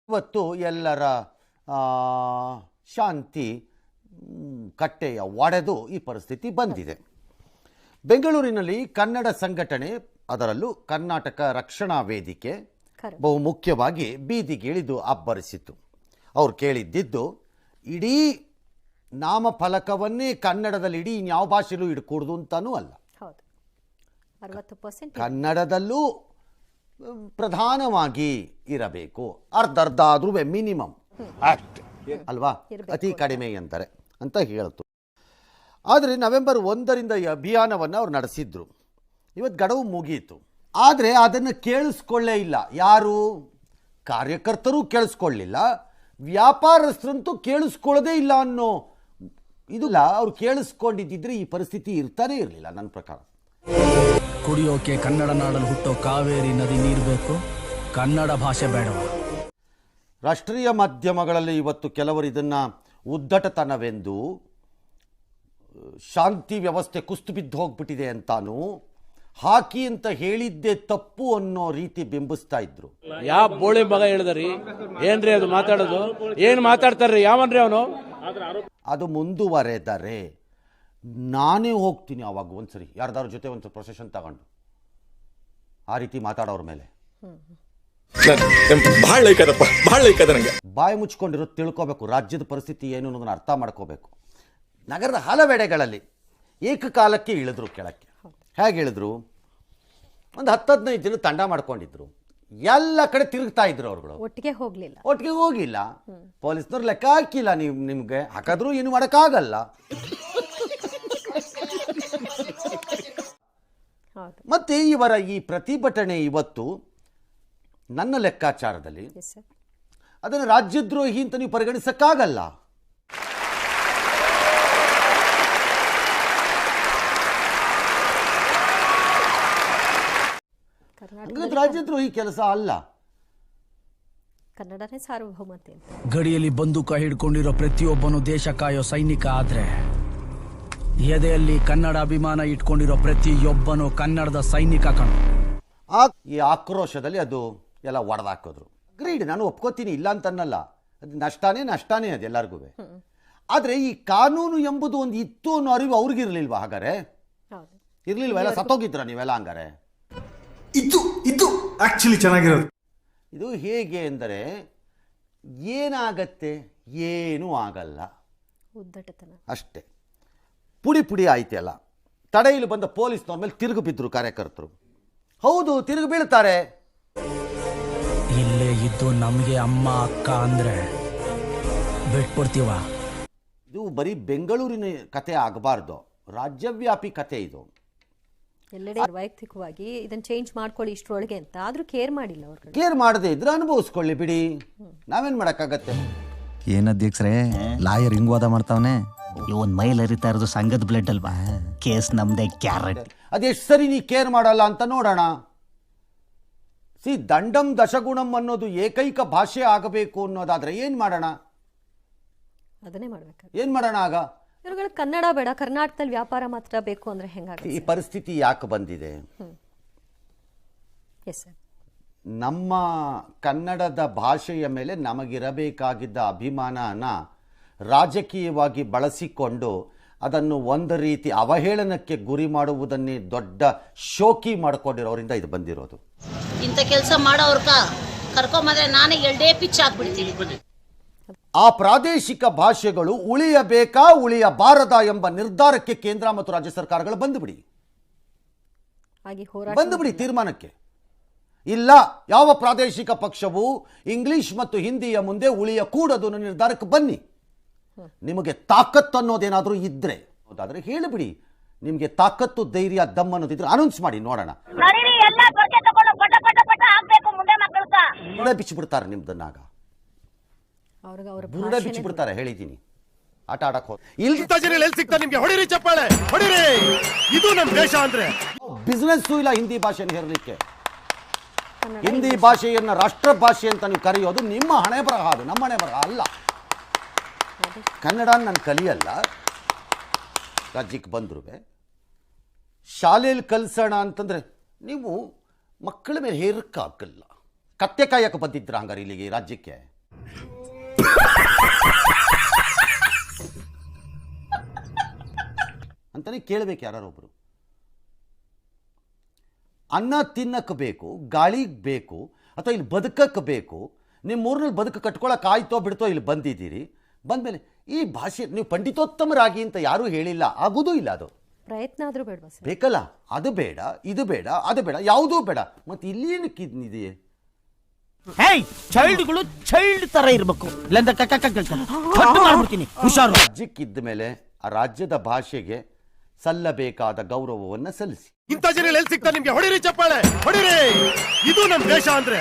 ಇವತ್ತು ಎಲ್ಲರ ಶಾಂತಿ ಕಟ್ಟೆಯ ಒಡೆದು ಈ ಪರಿಸ್ಥಿತಿ ಬಂದಿದೆ. ಬೆಂಗಳೂರಿನಲ್ಲಿ ಕನ್ನಡ ಸಂಘಟನೆ, ಅದರಲ್ಲೂ ಕರ್ನಾಟಕ ರಕ್ಷಣಾ ವೇದಿಕೆ ಬಹುಮುಖ್ಯವಾಗಿ ಬೀದಿಗಿಳಿದು ಅಬ್ಬರಿಸಿತು. ಅವ್ರು ಕೇಳಿದ್ದಿದ್ದು ಇಡೀ ನಾಮಫಲಕವನ್ನೇ ಕನ್ನಡದಲ್ಲಿ ಇಡೀ ಇನ್ಯಾವ ಭಾಷೆಯಲ್ಲೂ ಇಡ್ಕೂಡ್ದು ಅಂತಾನೂ ಅಲ್ಲ, ಕನ್ನಡದಲ್ಲೂ ಪ್ರಧಾನವಾಗಿ ಇರಬೇಕು, ಅರ್ಧ ಆದ್ರೂ ಮಿನಿಮಮ್ ಅಷ್ಟೆ ಅಲ್ವಾ, ಅತಿ ಕಡಿಮೆ ಅಂತಾರೆ ಅಂತ ಹೇಳ್ತು. ಆದರೆ ನವೆಂಬರ್ 1ರಿಂದ ಈ ಅಭಿಯಾನವನ್ನು ಅವ್ರು ನಡೆಸಿದ್ರು. ಇವತ್ತು ಗಡುವು ಮುಗಿಯಿತು. ಆದರೆ ಅದನ್ನು ಕೇಳಿಸ್ಕೊಳ್ಳೇ ಇಲ್ಲ ಯಾರು, ಕಾರ್ಯಕರ್ತರು ಕೇಳಿಸ್ಕೊಳ್ಳಿಲ್ಲ, ವ್ಯಾಪಾರಸ್ಥರಂತೂ ಕೇಳಿಸ್ಕೊಳ್ಳೋದೇ ಇಲ್ಲ ಅನ್ನೋ ಇದಿಲ್ಲ. ಅವ್ರು ಕೇಳಿಸ್ಕೊಂಡಿದ್ದಿದ್ರೆ ಈ ಪರಿಸ್ಥಿತಿ ಇರ್ತಾನೆ ಇರಲಿಲ್ಲ ನನ್ನ ಪ್ರಕಾರ. ಕುಡಿಯೋಕೆ ಕನ್ನಡ ನಾಡಲ್ಲಿ ಹುಟ್ಟೋ ಕಾವೇರಿ ನದಿ ನೀರು ಬೇಕು, ಕನ್ನಡ ಭಾಷೆ ಬೇಡವ. ರಾಷ್ಟ್ರೀಯ ಮಾಧ್ಯಮಗಳಲ್ಲಿ ಇವತ್ತು ಕೆಲವರು ಇದನ್ನು ಉದ್ದಟತನವೆಂದು, ಶಾಂತಿ ವ್ಯವಸ್ಥೆ ಕುಸ್ತು ಬಿದ್ದು ಹೋಗ್ಬಿಟ್ಟಿದೆ ಅಂತಾನು, ಹಾಕಿ ಅಂತ ಹೇಳಿದ್ದೆ ತಪ್ಪು ಅನ್ನೋ ರೀತಿ ಬಿಂಬಿಸ್ತಾ ಇದ್ರು. ಯಾವ ಬೋಳಿ ಮಗ ಹೇಳಿದ್ರಿ ಏನ್ರಿ ಅದು ಮಾತಾಡೋದು, ಏನ್ ಮಾತಾಡ್ತಾರ್ರಿ ಯಾವನ್ರಿ ಅವನು. ಅದು ಮುಂದುವರೆದರೆ ನಾನೇ ಹೋಗ್ತೀನಿ ಅವಾಗ ಒಂದ್ಸರಿ ಯಾರ್ದಾರ ಜೊತೆ ಒಂದು ಪ್ರೊಸೆಷನ್ ತಗೊಂಡು ಆ ರೀತಿ ಮಾತಾಡೋರ ಮೇಲೆ ಬಾಯಿ ಮುಚ್ಕೊಂಡಿರೋದು ತಿಳ್ಕೋಬೇಕು. ರಾಜ್ಯದ ಪರಿಸ್ಥಿತಿ ಏನು ಅನ್ನೋದನ್ನ ಅರ್ಥ ಮಾಡ್ಕೋಬೇಕು. ನಗರದ ಹಲವೆಡೆಗಳಲ್ಲಿ ಏಕಕಾಲಕ್ಕೆ ಇಳಿದ್ರು ಕೆಳಕ್ಕೆ. ಹೇಗೆ ಇಳಿದ್ರು? ಒಂದು 10-15 ಜನ ತಂಡ ಮಾಡ್ಕೊಂಡಿದ್ರು. ಎಲ್ಲ ಕಡೆ ತಿರುಗ್ತಾ ಇದ್ರು ಅವ್ರುಗಳು. ಒಟ್ಟಿಗೆ ಹೋಗಿಲ್ಲ. ಪೊಲೀಸ್ನವ್ರು ಲೆಕ್ಕ ಹಾಕಿಲ್ಲ. ನಿಮ್ಗೆ ಹಾಕಿದ್ರು ಏನು ಮಾಡೋಕ್ಕಾಗಲ್ಲ. ಮತ್ತೆ ಇವರ ಈ ಪ್ರತಿಭಟನೆ ಇವತ್ತು ನನ್ನ ಲೆಕ್ಕಾಚಾರದಲ್ಲಿ ಅದನ್ನು ರಾಜ್ಯದ್ರೋಹಿ ಅಂತ ನೀವು ಪರಿಗಣಿಸಕ್ಕಾಗಲ್ಲ. ರಾಜ್ಯದ್ರೋಹಿ ಕೆಲಸ ಅಲ್ಲ. ಕನ್ನಡನೇ ಸಾರ್ವಭೌಮತೆ. ಗಡಿಯಲ್ಲಿ ಬಂದೂಕ ಹಿಡ್ಕೊಂಡಿರೋ ಪ್ರತಿಯೊಬ್ಬನು ದೇಶ ಕಾಯೋ ಸೈನಿಕ ಆದ್ರೆ, ಎದೆಯಲ್ಲಿ ಕನ್ನಡ ಅಭಿಮಾನ ಇಟ್ಕೊಂಡಿರೋ ಪ್ರತಿಯೊಬ್ಬನು ಕನ್ನಡದ ಸೈನಿಕ ಕಣ. ಈ ಆಕ್ರೋಶದಲ್ಲಿ ಅದು ಎಲ್ಲ ಒಡೆದಾಕೋದ್ರು. ಗ್ರೀಡ್ ನಾನು ಒಪ್ಕೋತೀನಿ, ಇಲ್ಲ ಅಂತನ್ನಲ್ಲ, ಅದು ನಷ್ಟನೇ ಅದು ಎಲ್ಲರಿಗೂ. ಆದರೆ ಈ ಕಾನೂನು ಎಂಬುದು ಒಂದು ಇತ್ತು ಅನ್ನೋ ಅರಿವು ಅವ್ರಿಗಿರ್ಲಿಲ್ವಾ? ಹಾಗಾರೆ ಇರ್ಲಿಲ್ವ? ಎಲ್ಲ ಸತ್ತೋಗಿದ್ರ ನೀವೆಲ್ಲ ಹಂಗಾರೆ? ಇದು ಆಕ್ಚುಲಿ ಚೆನ್ನಾಗಿರೋದು. ಇದು ಹೇಗೆ ಅಂದರೆ ಏನಾಗತ್ತೆ? ಏನೂ ಆಗಲ್ಲ, ಅಷ್ಟೇ. ಪುಡಿ ಆಯ್ತಲ್ಲ. ತಡೆಯಲ್ಲಿ ಬಂದ ಪೊಲೀಸ್ನವ್ರ ಮೇಲೆ ತಿರುಗಿ ಬಿದ್ರು ಕಾರ್ಯಕರ್ತರು. ಹೌದು, ತಿರುಗಿ ಬೀಳ್ತಾರೆ. ಇಲ್ಲೇ ಇದ್ದು ನಮಗೆ ಅಮ್ಮ ಅಕ್ಕ ಅಂದ್ರೆ ಬಿಟ್ಬಿಡ್ತೀವ. ಇದು ಬರೀ ಬೆಂಗಳೂರಿನ ಕತೆ ಆಗಬಾರ್ದು, ರಾಜ್ಯವ್ಯಾಪಿ ಕತೆ ಇದು. ಎಲ್ಲೆಡೆ ವೈಯಕ್ತಿಕವಾಗಿ ಇದನ್ನ ಚೇಂಜ್ ಮಾಡ್ಕೊಳ್ಳಿ ಇಷ್ಟರೊಳಗೆ ಅಂತ ಆದ್ರೂ ಕೇರ್ ಮಾಡಿಲ್ಲ ಅವ್ರು. ಕೇರ್ ಮಾಡದೆ ಇದ್ರೆ ಅನುಭವಿಸ್ಕೊಳ್ಳಿ ಬಿಡಿ, ನಾವೇನ್ ಮಾಡಕ್ಕಾಗತ್ತೆ. ಏನ್ ಅಧ್ಯಕ್ಷರೇ ಲಾಯರ್ ಹಿಂಗ್ ವಾದ ಮಾಡ್ತಾವನೆ? ಇವನ್ ಮೈಲ್ ಹರಿತಾ ಇರೋದು ಸಂಘದ ಬ್ಲಡ್ ಅಲ್ವಾ, ಕೇಸ್ ನಮ್ದೇ ಕ್ಯಾರೆಟ್. ಅದೆಷ್ಟು ಸರಿ ನೀ ಕೇರ್ ಮಾಡಲ್ಲ ಅಂತ ನೋಡೋಣ. ದಂಡಂ ದಶಗುಣಂ ಅನ್ನೋದು ಏಕೈಕ ಭಾಷೆ ಆಗಬೇಕು ಅನ್ನೋದಾದ್ರೆ ಏನ್ ಮಾಡೋಣ? ಅದನ್ನೇ ಮಾಡ್ಬೇಕು. ಏನ್ ಮಾಡೋಣ? ಆಗ ಇವ್ರುಗಳು ಕನ್ನಡ ಬೇಡ, ಕರ್ನಾಟಕದಲ್ಲಿ ವ್ಯಾಪಾರ ಮಾತ್ರ ಬೇಕು ಅಂದ್ರೆ ಹೆಂಗಾಗುತ್ತೆ? ಈ ಪರಿಸ್ಥಿತಿ ಯಾಕೆ ಬಂದಿದೆ? ನಮ್ಮ ಕನ್ನಡದ ಭಾಷೆಯ ಮೇಲೆ ನಮಗಿರಬೇಕಾಗಿದ್ದ ಅಭಿಮಾನನ ರಾಜಕೀಯವಾಗಿ ಬಳಸಿಕೊಂಡು ಅದನ್ನು ಒಂದು ರೀತಿ ಅವಹೇಳನಕ್ಕೆ ಗುರಿ ಮಾಡುವುದನ್ನೇ ದೊಡ್ಡ ಶೋಕಿ ಮಾಡಿಕೊಂಡಿರೋರಿಂದ ಇದು ಬಂದಿರೋದು. ಇಂಥ ಕೆಲಸ ಮಾಡೋರ್ಕ ಕರ್ಕೊಂಬಂದ್ರೆ ನಾನೇ ಎರಡೇ ಪಿಚ್ ಹಾಕ್ಬಿಡ್ತೀನಿ. ಆ ಪ್ರಾದೇಶಿಕ ಭಾಷೆಗಳು ಉಳಿಯಬೇಕಾ ಉಳಿಯಬಾರದ ಎಂಬ ನಿರ್ಧಾರಕ್ಕೆ ಕೇಂದ್ರ ಮತ್ತು ರಾಜ್ಯ ಸರ್ಕಾರಗಳು ಬಂದುಬಿಡಿ ತೀರ್ಮಾನಕ್ಕೆ. ಇಲ್ಲ, ಯಾವ ಪ್ರಾದೇಶಿಕ ಪಕ್ಷವು ಇಂಗ್ಲಿಷ್ ಮತ್ತು ಹಿಂದಿಯ ಮುಂದೆ ಉಳಿಯಕೂಡದು ಅನ್ನೋ ನಿರ್ಧಾರಕ್ಕೆ ಬನ್ನಿ. ನಿಮಗೆ ತಾಕತ್ತು ಅನ್ನೋದೇನಾದ್ರೂ ಇದ್ರೆ ಅದಾದ್ರೆ ಹೇಳಿಬಿಡಿ. ನಿಮಗೆ ತಾಕತ್ತು, ಧೈರ್ಯ, ದಮ್ ಅನ್ನೋದಿದ್ರೆ ಅನೌನ್ಸ್ ಮಾಡಿ ನೋಡೋಣ. ಬಿಚ್ಚಿಬಿಡ್ತಾರೆ ನಿಮ್ದನ್ನಾಗ, ಬುರುಡೆ ಬಿಚ್ಚಿಬಿಡ್ತಾರೆ. ಹೇಳಿದ್ದೀನಿ, ಆಟ ಆಡಕ್ ನಿಮ್ಗೆ ಹೊಡಿರಿ ಚಪ್ಪಾಳೆ ಹೊಡಿರಿ. ಇದು ನಮ್ಮ ದೇಶ ಅಂದ್ರೆ ಬಿಸ್ನೆಸ್ ಇಲ್ಲ ಹಿಂದಿ ಭಾಷೆಯನ್ನು ಹೇರಲಿಕ್ಕೆ. ಹಿಂದಿ ಭಾಷೆಯನ್ನ ರಾಷ್ಟ್ರ ಭಾಷೆ ಅಂತ ನೀವು ಕರೆಯೋದು ನಿಮ್ಮ ಹಣೆ ಬರಹ, ಅದು ನಮ್ಮ ಹಣೆ ಬರಹ ಅಲ್ಲ. ಕನ್ನಡ ನಾನು ಕಲಿಯಲ್ಲ, ರಾಜ್ಯಕ್ಕೆ ಬಂದ್ರು ಶಾಲೆಯಲ್ಲಿ ಕಲಿಸೋಣ ಅಂತಂದ್ರೆ ನೀವು ಮಕ್ಕಳ ಮೇಲೆ ಹೇರಕ್ಕಾಗಲ್ಲ. ಕತ್ತೆ ಕಾಯಕ್ಕೆ ಬಂದಿದ್ರ ಹಂಗಾರೆ ಇಲ್ಲಿಗೆ ರಾಜ್ಯಕ್ಕೆ? ಅಂತಾನೆ ಕೇಳಬೇಕು ಯಾರೊಬ್ರು. ಅನ್ನ ತಿನ್ನಕ್ಕೆ ಬೇಕು, ಗಾಳಿಗೆ ಬೇಕು, ಅಥವಾ ಇಲ್ಲಿ ಬದುಕಕ್ಕೆ ಬೇಕು. ನಿಮ್ಮ ಊರಿನಲ್ಲಿ ಬದುಕು ಕಟ್ಕೊಳಕ್ಕೆ ಆಯ್ತೋ ಬಿಡ್ತೋ ಇಲ್ಲಿ ಬಂದಿದ್ದೀರಿ. ಬಂದಮೇಲೆ ಈ ಭಾಷೆ ನೀವು ಪಂಡಿತೋತ್ತಮರಾಗಿ ಅಂತ ಯಾರೂ ಹೇಳಿಲ್ಲ, ಆಗೋದೂ ಇಲ್ಲ. ಅದು ಪ್ರಯತ್ನ ಆದ್ರೂ ಬೇಡವಾ ಸರ್? ಬೇಕಲ್ಲ, ಅದು ಬೇಡ, ಇದು ಬೇಡ, ಅದು ಬೇಡ, ಯಾವುದೂ ಬೇಡ. ಮತ್ತು ಇಲ್ಲೇನಕ್ಕೆ ಇದೆಯೇ? ಹೇಯ್, ಚೈಲ್ಡ್ಗಳು ಚೈಲ್ಡ್ ತರ ಇರ್ಬೇಕು, ಇಲ್ಲಾಂದ್ರೆ ಮಾಡ್ಬಿಡ್ತೀನಿ, ಹುಷಾರು. ರಾಜ್ಯಕ್ಕಿದ್ದ ಮೇಲೆ ಆ ರಾಜ್ಯದ ಭಾಷೆಗೆ ಸಲ್ಲಬೇಕಾದ ಗೌರವವನ್ನು ಸಲ್ಲಿಸಿ. ಇಂಥ ಜನ ಎಲ್ಲಿ ಸಿಗ್ತಾರೆ ನಿಮ್ಗೆ? ಹೊಡಿರಿ ಚಪ್ಪಾಳೆ, ಹೊಡಿರಿ. ಇದು ನಮ್ ದೇಶ ಅಂದ್ರೆ.